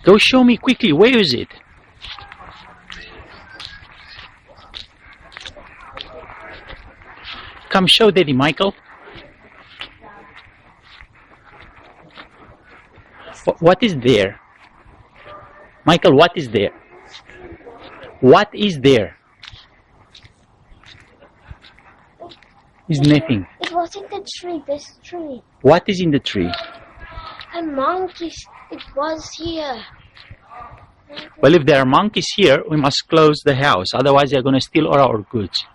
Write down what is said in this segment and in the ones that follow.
Go show me quickly. Where is it? Come show Daddy Michael. What is there? Michael, what is there? What is there? It's nothing. It was in the tree, this tree. What is in the tree? A monkey. It was here. Well, if there are monkeys here, we must close the house. Otherwise, they're going to steal all our goods.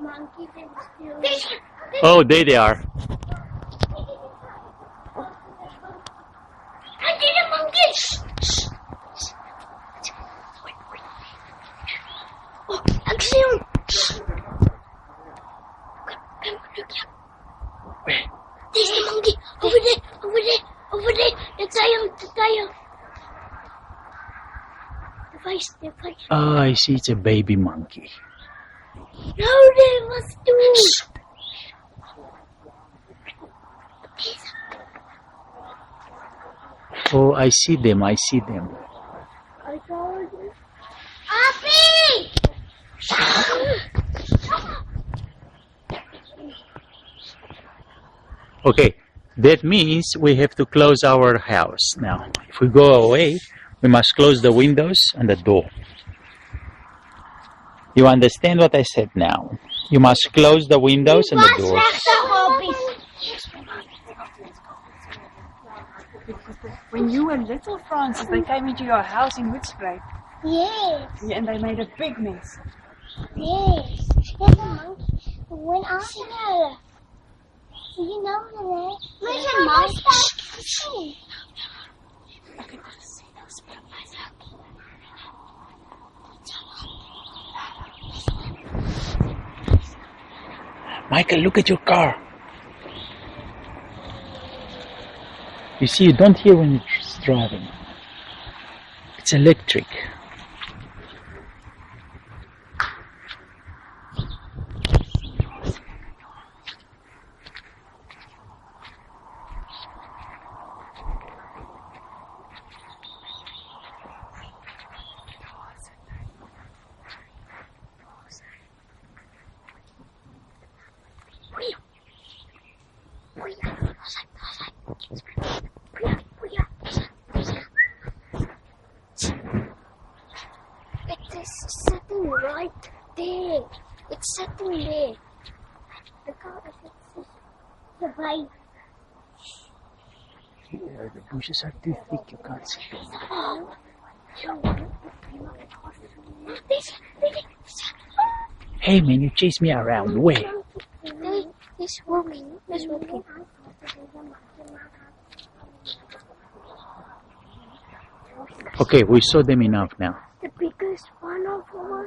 Monkeys and steal. Oh, there they are. I did a monkey! Shh. Wait. Oh, actually, come, look here. Where? There's the monkey. Over there. The tail. The face. Oh, I see. It's a baby monkey. No, there was two. Oh, I see them. I told you. Happy! Okay, that means we have to close our house now. If we go away, we must close the windows and the door. You understand what I said now? You must close the windows and the doors. When you were little, Francis, they came into your house in Woodsplate. Yes. Yeah, and they made a big mess. Yes. There's a monkey. When I was here, you know the name? There's a monkey. Michael, look at your car. You see, you don't hear when it's driving. It's electric. It's sitting right there. It's sitting there. The car is the right. Here, the bushes are too thick, you can't see. Hey man, you chase me around. Where? He's walking. Okay, we saw them enough now. The biggest one of all.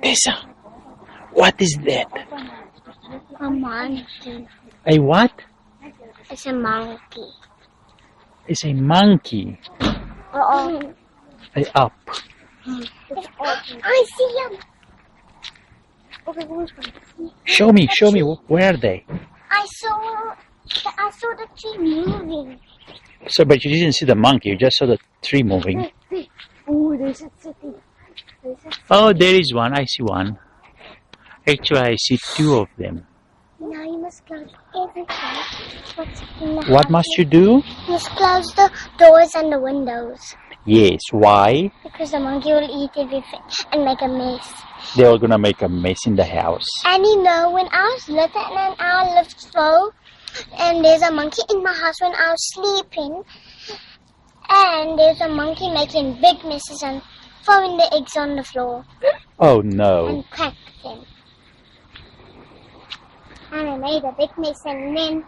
Tessa, what is that? A monkey. A what? It's a monkey. It's a monkey. A up. I see him. Show me. Where are they? I saw the tree moving. So, but you didn't see the monkey. You just saw the tree moving. Oh, there's a city. Oh, there is one. I see one. Actually, I see two of them. Now you must close everything. What must you do? You must close the doors and the windows. Yes. Why? Because the monkey will eat everything and make a mess. They're gonna make a mess in the house. And you know, when I was little and I lived slow, and there's a monkey in my house when I was sleeping, and there's a monkey making big messes and throwing the eggs on the floor. Oh no. And cracked them. And I made a big mess, and then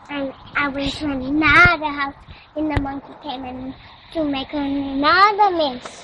I went to another house, and the monkey came in to make another mess.